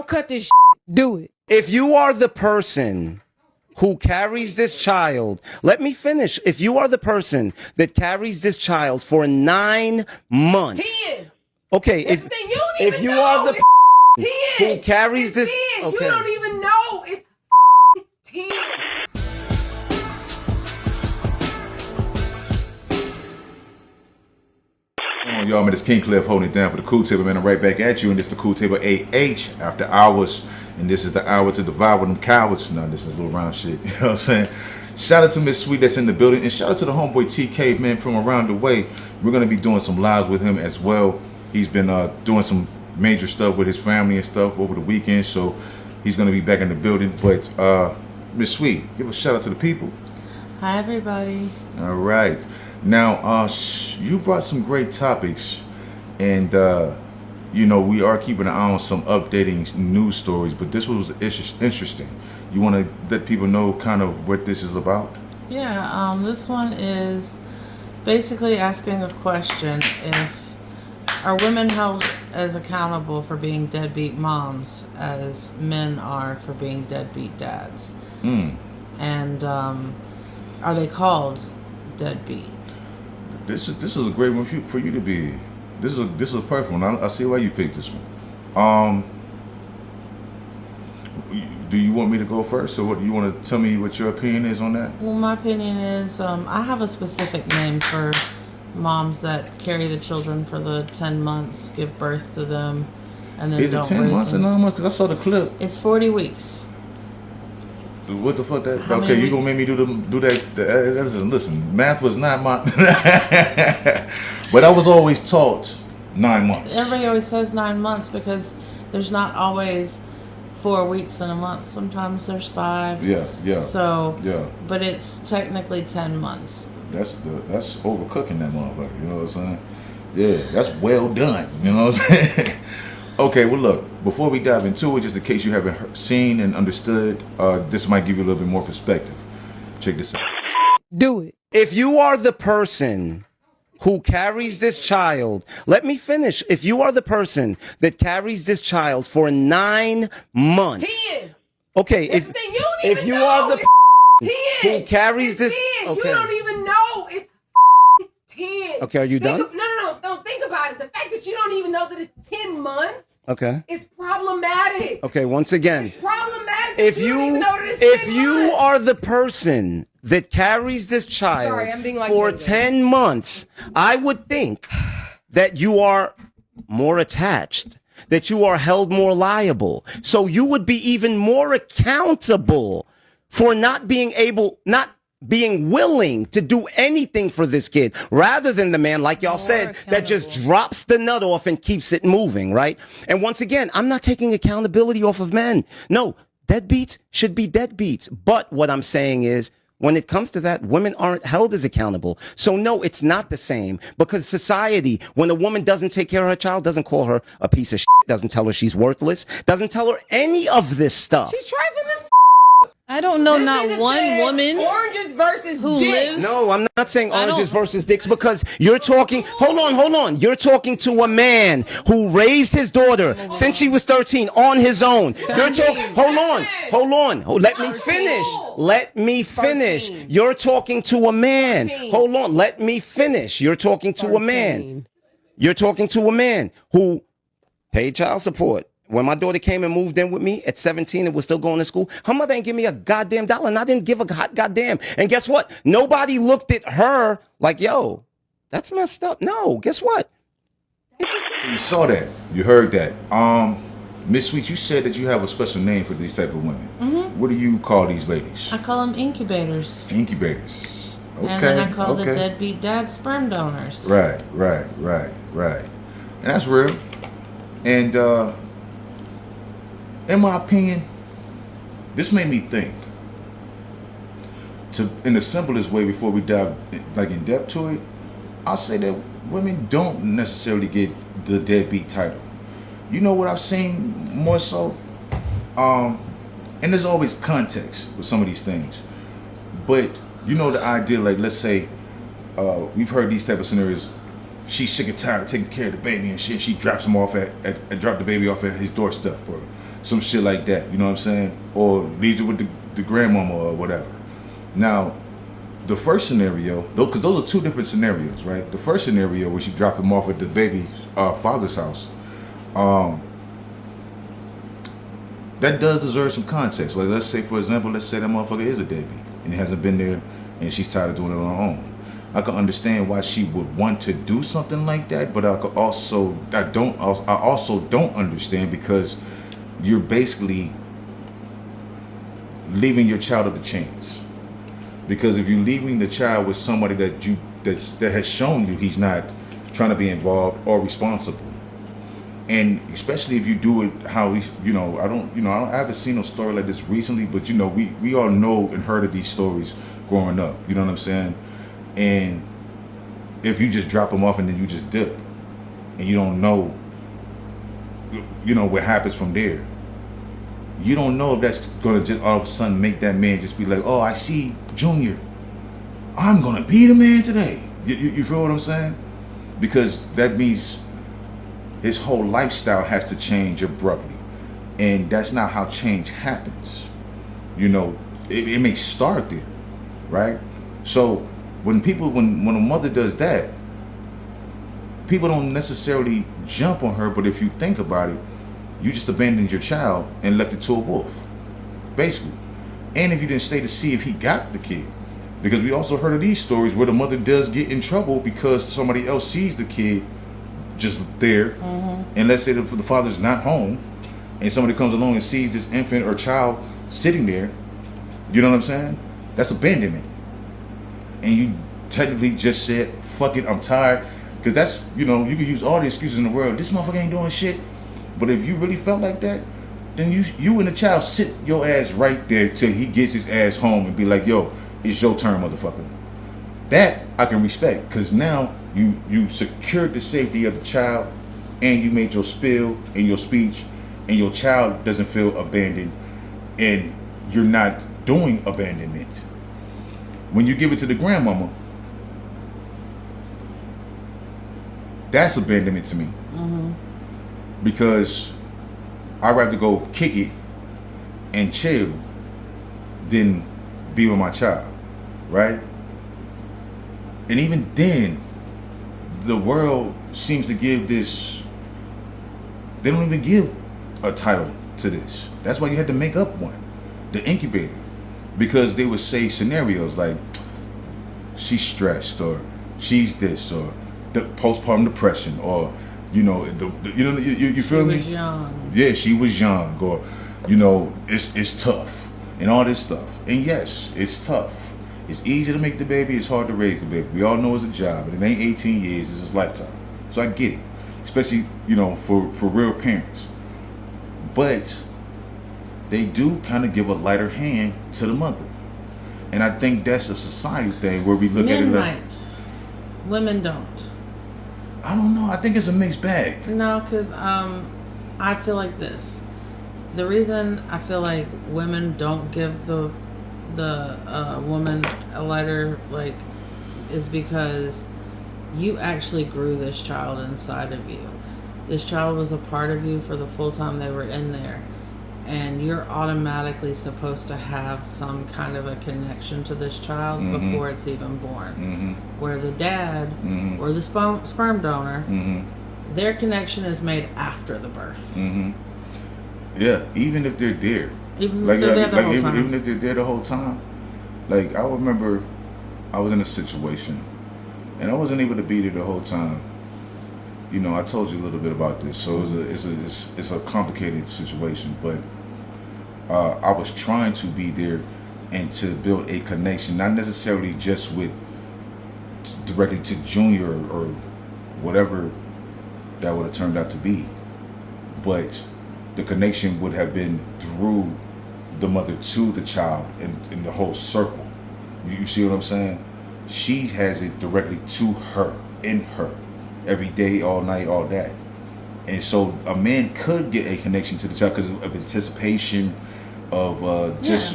cut this do it. If you are the person who carries this child, let me finish. If you are the person that carries this child for 9 months. 10. Okay, That's the thing. You don't if even you know. are the It's 10. who carries It's this, 10. okay. You don't even know. It's 10. Come on, y'all, man, it's King Cliff holding it down for the Cool Table, man. I'm right back at you, and this is the Cool Table AH after hours, and this is the hour to divide with them cowards. No, this is a little round shit, you know what I'm saying? Shout out to Miss Sweet that's in the building, and shout out to the homeboy TK, man, from around the way. We're going to be doing some lives with him as well. He's been doing some major stuff with his family and stuff over the weekend, so he's going to be back in the building. But Miss Sweet, give a shout out to the people. Hi, everybody. All right. Now, you brought some great topics, and you know, we are keeping an eye on some updating news stories, but this was interesting. You want to let people know kind of what this is about? Yeah, this one is basically asking a question: if are women held as accountable for being deadbeat moms as men are for being deadbeat dads? And are they called deadbeat? This is a great one for you to be. This is a perfect one. I see why you picked this one. Do you want me to go first, or what? Do you want to tell me what your opinion is on that? Well, my opinion is I have a specific name for moms that carry the children for the 10 months, give birth to them, and then Is it 10 months and 9 months? Because I saw the clip. It's 40 weeks. What the fuck that? How Okay, many you gonna weeks? make me do that? Listen, math was not my. But I was always taught 9 months. Everybody always says 9 months because there's not always 4 weeks in a month. Sometimes there's 5. Yeah. So, Yeah. but it's technically 10 months. That's overcooking that motherfucker. You know what I'm saying? Yeah, that's well done. You know what I'm saying? Okay, well look, before we dive into it, just in case you haven't seen and understood, this might give you a little bit more perspective. Check this out. Do it. If you are the person who carries this child, let me finish. If you are the person that carries this child for 9 months. 10. Okay, That's the thing. You don't even if you know. are the It's 10. who carries It's this, 10. okay. You don't even know. It's 10. Okay, are you done? No. Don't think about it. The fact that you don't even know that it's 10 months Okay. is problematic. Okay, once again. It's problematic. If you don't even you know that it's if 10 you months. are the person that carries this child Sorry, I'm being like for Jada. 10 months, I would think that you are more attached, that you are held more liable. So you would be even more accountable for not being willing to do anything for this kid rather than the man, like y'all said, that just drops the nut off and keeps it moving, right? And once again, I'm not taking accountability off of men. No, deadbeats should be deadbeats. But what I'm saying is, when it comes to that, women aren't held as accountable. So no, it's not the same, because society, when a woman doesn't take care of her child, doesn't call her a piece of shit, doesn't tell her she's worthless, doesn't tell her any of this stuff. She's trifling as I don't know This not nigga one said woman Oranges versus who dick. lives. No, I'm not saying I oranges don't- versus dicks, because you're talking, hold on. You're talking to a man who raised his daughter since she was 13 on his own. You're talking, hold on. Let me finish. You're talking to a man. Hold on. Let me finish. You're talking to a man. You're talking to a man who paid child support. When my daughter came and moved in with me at 17 and was still going to school, her mother ain't give me a goddamn dollar, and I didn't give a hot goddamn. And guess what? Nobody looked at her like, yo, that's messed up. No, guess what? So you saw that, you heard that. Miss Sweet, you said that you have a special name for these type of women. Mm-hmm. What do you call these ladies? I call them incubators. Incubators. Okay. And then I call the okay. deadbeat dads sperm donors. Right. And that's real. And in my opinion, this made me think. In the simplest way, before we dive in depth to it, I'll say that women don't necessarily get the deadbeat title. You know what I've seen more so? And there's always context with some of these things. But you know the idea, like let's say we've heard these type of scenarios. She's sick and tired of taking care of the baby and shit. She drops him off drop the baby off at his doorstep or some shit like that. You know what I'm saying? Or leaves it with the grandmama or whatever. Now, the first scenario, because those are two different scenarios, right? The first scenario where she dropped him off at the baby father's house, that does deserve some context. Like, let's say, for example, let's say that motherfucker is a deadbeat and he hasn't been there and she's tired of doing it on her own. I can understand why she would want to do something like that, but I also don't understand, because you're basically leaving your child up to chance. Because if you're leaving the child with somebody that has shown you he's not trying to be involved or responsible, and especially if you do it how I haven't seen a story like this recently, but we all know and heard of these stories growing up. You know what I'm saying? And if you just drop them off and then you just dip, and you don't know, what happens from there. You don't know if that's gonna just all of a sudden make that man just be like, oh, I see Junior, I'm gonna be the man today. You feel what I'm saying? Because that means his whole lifestyle has to change abruptly, and that's not how change happens. It may start there, right? So when a mother does that, people don't necessarily jump on her, but if you think about it, you just abandoned your child and left it to a wolf, basically. And if you didn't stay to see if he got the kid, because we also heard of these stories where the mother does get in trouble because somebody else sees the kid just there, and let's say the father's not home, and somebody comes along and sees this infant or child sitting there, you know what I'm saying? That's abandonment. And you technically just said, fuck it, I'm tired. Because that's, you could use all the excuses in the world. This motherfucker ain't doing shit. But if you really felt like that, then you and the child sit your ass right there till he gets his ass home and be like, yo, it's your turn, motherfucker. That I can respect, because now you secured the safety of the child, and you made your spill and your speech, and your child doesn't feel abandoned, and you're not doing abandonment. When you give it to the grandmama, that's abandonment to me. Because I'd rather go kick it and chill than be with my child, right? And even then, the world seems to give this, they don't even give a title to this. That's why you had to make up one, the incubator. Because they would say scenarios like, she's stressed, or she's this, or the postpartum depression, or you feel me? She was young. Yeah, she was young, or it's tough and all this stuff. And yes, it's tough. It's easy to make the baby. It's hard to raise the baby. We all know it's a job, and it ain't 18 years. It's his lifetime. So I get it, especially for real parents. But they do kind of give a lighter hand to the mother, and I think that's a society thing where we look at it like women don't. I don't know. I think it's a mixed bag. No, because I feel like this. The reason I feel like women don't give the woman a lighter is because you actually grew this child inside of you. This child was a part of you for the full time they were in there. And you're automatically supposed to have some kind of a connection to this child before it's even born. Where the dad or the sperm donor, their connection is made after the birth. Yeah, even if they're there. Even if they're there the whole time. Even if they're there the whole time. Like, I remember I was in a situation, and I wasn't able to be there the whole time. I told you a little bit about this, so it's a complicated situation, but I was trying to be there and to build a connection, not necessarily just directly to Junior or whatever that would have turned out to be, but the connection would have been through the mother to the child in the whole circle. You see what I'm saying? She has it directly to her, in her, every day, all night, all that. And so a man could get a connection to the child because of anticipation of but it's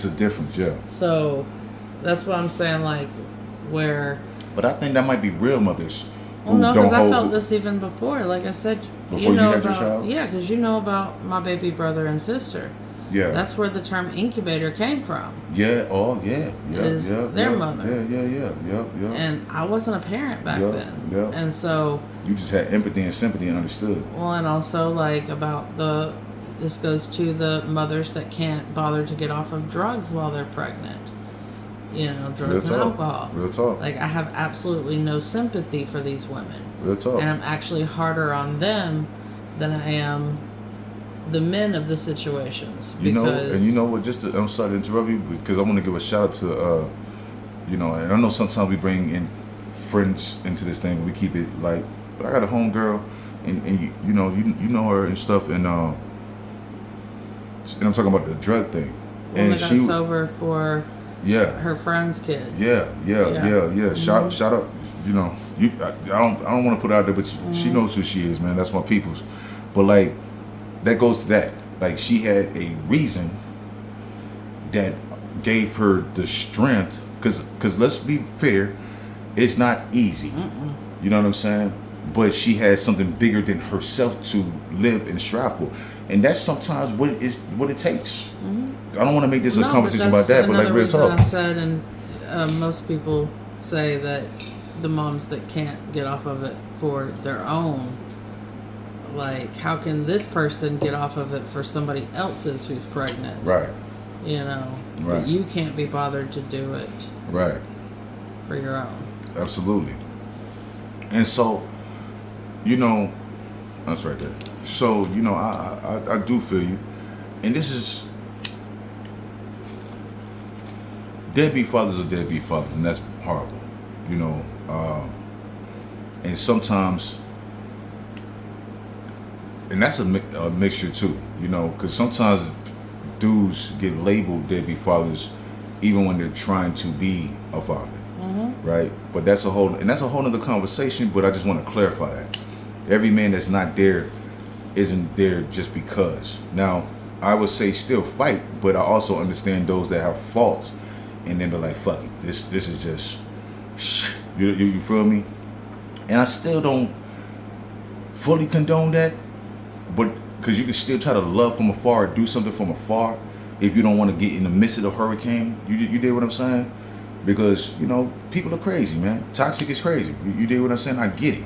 a difference, yeah. So that's what I'm saying, But I think that might be real mothers. Well, no, because I felt this even before. Like I said, Before you had your about, child? Yeah, because you know about my baby brother and sister. Yeah. That's where the term incubator came from. Yeah. Oh, yeah. Yeah. Is yeah. their yeah, mother. Yeah. And I wasn't a parent back then. Yeah. And so. You just had empathy and sympathy and understood. Well, and also like about this goes to the mothers that can't bother to get off of drugs while they're pregnant. You know, drugs and alcohol. Real talk. Like, I have absolutely no sympathy for these women. Real talk. And I'm actually harder on them than I am the men of the situations. You know, and you know what? I'm sorry to interrupt you because I want to give a shout out to, and I know sometimes we bring in friends into this thing, but we keep it light. But I got a home girl, and you know her and stuff, and I'm talking about the drug thing. Woman And got she sober for her friend's kid. Yeah. Mm-hmm. Shout out. I don't want to put it out there, but she knows who she is, man. That's my people's. But like, that goes to that. Like, she had a reason that gave her the strength. Cause let's be fair, it's not easy. Mm-mm. You know what I'm saying? But she had something bigger than herself to live and strive for, and that's sometimes what it takes. Mm-hmm. I don't want to make this a conversation about that, but like real talk. I said, and most people say that the moms that can't get off of it for their own, like, how can this person get off of it for somebody else's who's pregnant? Right. You know, right. You can't be bothered to do it. Right. For your own. Absolutely. And so, that's right there. So, I do feel you. And this is, deadbeat fathers are deadbeat fathers, and that's horrible. And sometimes, and that's a mixture too, because sometimes dudes get labeled deadbeat fathers even when they're trying to be a father. Mm-hmm. Right? But that's a whole other conversation, but I just want to clarify that. Every man that's not there isn't there just because. Now, I would say still fight, but I also understand those that have faults and then they're like, fuck it, this is just, you feel me? And I still don't fully condone that, but because you can still try to love from afar or do something from afar if you don't want to get in the midst of the hurricane. You dig what I'm saying? Because, people are crazy, man. Toxic is crazy. You dig what I'm saying? I get it.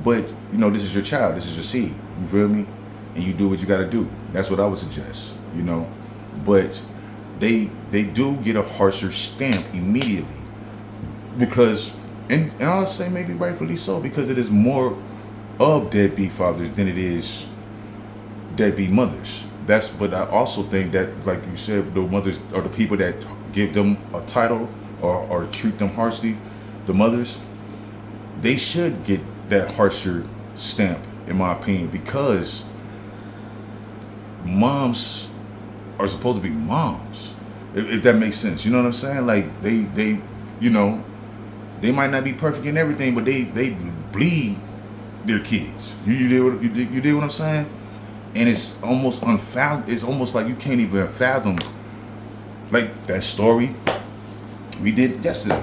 But, this is your child. This is your seed. You feel me? And you do what you got to do. That's what I would suggest, But they do get a harsher stamp immediately. Because, and I'll say maybe rightfully so, because it is more of deadbeat fathers than it is deadbeat mothers. But I also think that, like you said, the mothers are the people that give them a title or treat them harshly. The mothers, they should get that harsher stamp, in my opinion, because moms are supposed to be moms, if that makes sense. You know what I'm saying? Like, they might not be perfect in everything, but they bleed their kids. You did what I'm saying? And it's almost it's almost like you can't even fathom, like that story we did yesterday.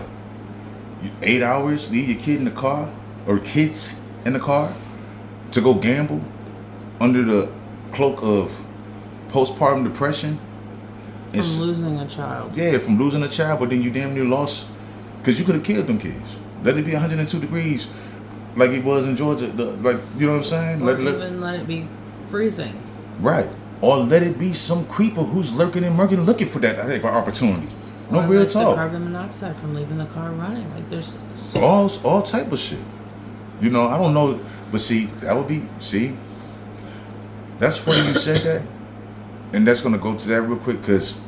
8 hours, leave your kid in the car, or kids in the car, to go gamble under the cloak of postpartum depression. From losing a child. Yeah, from losing a child, but then you damn near lost, because you could have killed them kids. Let it be 102 degrees like it was in Georgia. You know what I'm saying? Or even let it be freezing. Right. Or let it be some creeper who's lurking and murking looking for that type of opportunity. No, real talk. The carbon monoxide from leaving the car running. Like, there's all type of shit. I don't know, but that's funny you said that, and that's gonna go to that real quick, because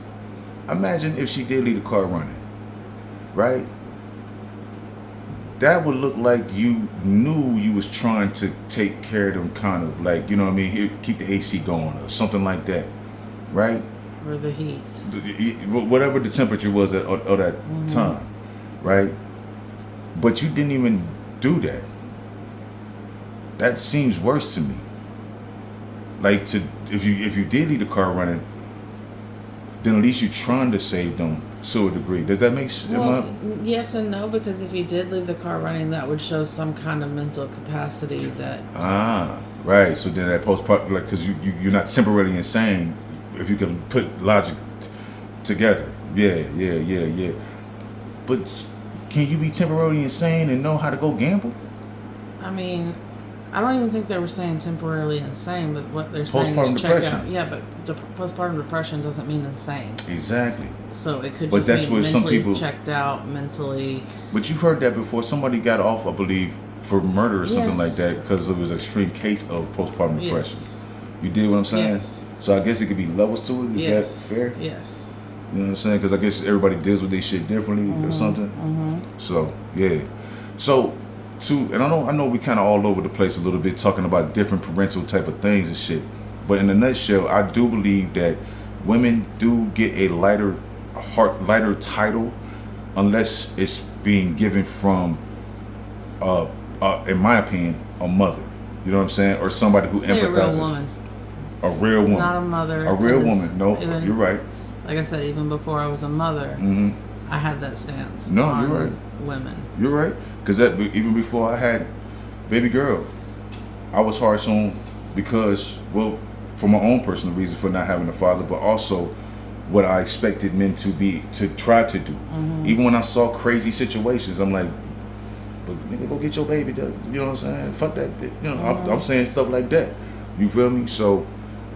imagine if she did leave the car running, right? That would look like you knew you was trying to take care of them, kind of like, here, keep the AC going or something like that, right? Or the heat. Whatever the temperature was at that time, right? But you didn't even do that. That seems worse to me. Like, if you did leave the car running, then at least you're trying to save them to a degree. Does that make sense? Well, yes and no, because if you did leave the car running, that would show some kind of mental capacity that Right. So then that postpartum, like, because you're not temporarily insane if you can put logic together. Yeah. But can you be temporarily insane and know how to go gamble? I mean, I don't even think they were saying temporarily insane, but what they're saying Postpartum is check depression. out. Yeah, but postpartum depression doesn't mean insane. Exactly. So it could But just that's mean where some mentally people- checked out, mentally. But you've heard that before. Somebody got off, I believe, for murder or something Yes. like that because it was an extreme case of postpartum depression. Yes. You did what I'm saying? Yes. So I guess it could be levels to it. Is Yes. that fair? Yes. You know what I'm saying? Because I guess everybody deals with their shit differently or something. So yeah. So and I know we kind of all over the place a little bit talking about different parental type of things and shit. But in a nutshell, I do believe that women do get a lighter title unless it's being given from, in my opinion, a mother. You know what I'm saying? Or somebody who Say empathizes. a real woman, A real woman. not a mother. A real 'cause woman. No, even- you're right. Like I said, even before I was a mother, I had that stance. No, on you're right. Women. You're right. Because even before I had baby girl, I was harsh on because, well, for my own personal reasons for not having a father, but also what I expected men to try to do. Even when I saw crazy situations, I'm like, but nigga, go get your baby. You know what I'm saying? Fuck that. You know, I'm saying stuff like that. You feel me? So,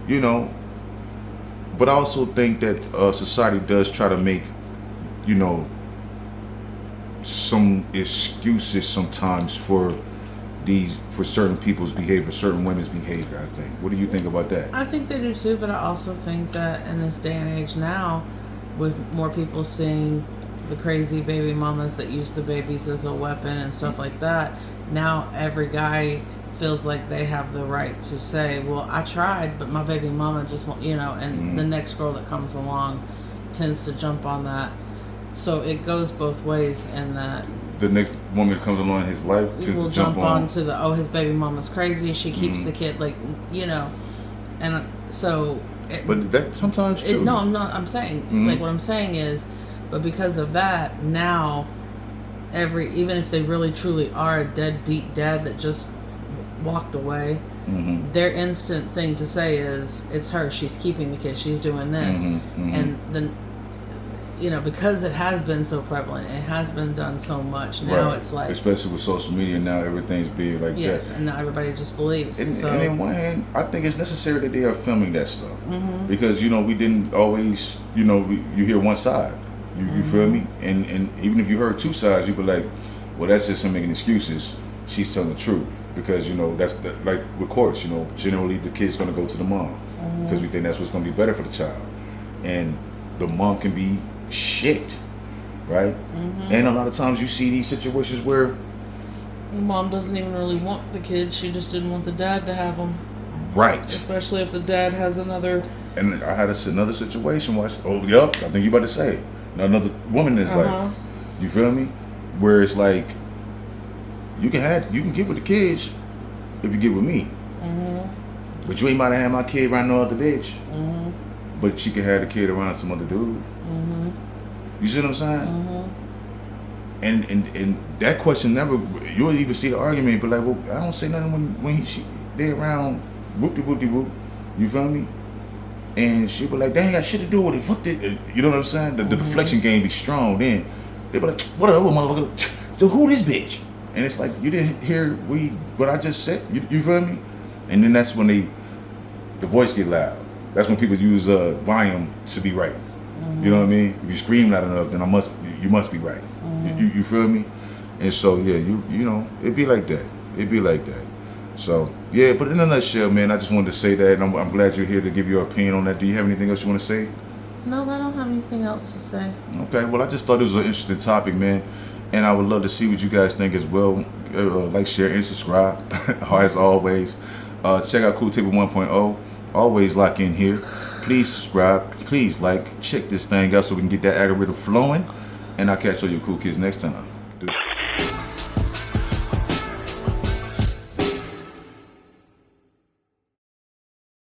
you know, but I also think that society does try to make, you know, some excuses sometimes for certain people's behavior, certain women's behavior, I think. What do you think about that? I think they do too, but I also think that in this day and age now, with more people seeing the crazy baby mamas that use the babies as a weapon and stuff like that, now every guy feels like they have the right to say, well, I tried, but my baby mama just won't, you know, and the next girl that comes along tends to jump on that. So it goes both ways in that The next woman that comes along in his life will to jump on. to the, oh, his baby mama's crazy, she keeps the kid, like, you know, and so But that sometimes too. no, I'm saying like what I'm saying is, but because of that, now even if they really truly are a deadbeat dad that just walked away, their instant thing to say is, it's her, she's keeping the kid, she's doing this. And then, you know, because it has been so prevalent, it has been done so much, now Right. it's like, especially with social media now, everything's big like yes, that. and now everybody just believes. And, so and on one hand, I think it's necessary that they are filming that stuff because, you know, we didn't always, you know, you hear one side. You feel me? And even if you heard two sides, you'd be like, well, that's just him making excuses. She's telling the truth because, you know, like with course, you know, generally the kid's going to go to the mom because we think that's what's going to be better for the child. And the mom can be shit, right? And a lot of times you see these situations where mom doesn't even really want the kid, she just didn't want the dad to have him, right. especially if the dad has another. And I had another situation where I think you about to say it. Another woman is like, you feel me? Where it's like, you can get with the kids if you get with me. But you ain't about to have my kid around no other bitch. But she can have the kid around some other dude. You see what I'm saying? And that question you'll even see the argument, but like, well, I don't say nothing when they around whoop-de-whoop-de-whoop. You feel me? And she be like, they ain't got shit to do with it. What the, you know what I'm saying? The deflection game be strong. Then they be like, what up, motherfucker? So who this bitch? And it's like, you didn't hear what I just said. You feel me? And then that's when the voice get loud. That's when people use volume to be right. You know what I mean? If you scream loud enough, then you must be right. You feel me? And so yeah, you know, it'd be like that. It'd be like that. So yeah, but in a nutshell, man, I just wanted to say that, and I'm glad you're here to give your opinion on that. Do you have anything else you want to say? No, I don't have anything else to say. Okay, well, I just thought it was an interesting topic, man, and I would love to see what you guys think as well. Like, share, and subscribe. As always, check out Cool Table 1.0. Always lock in here. Please subscribe. Please check this thing out so we can get that algorithm flowing. And I'll catch all you cool kids next time.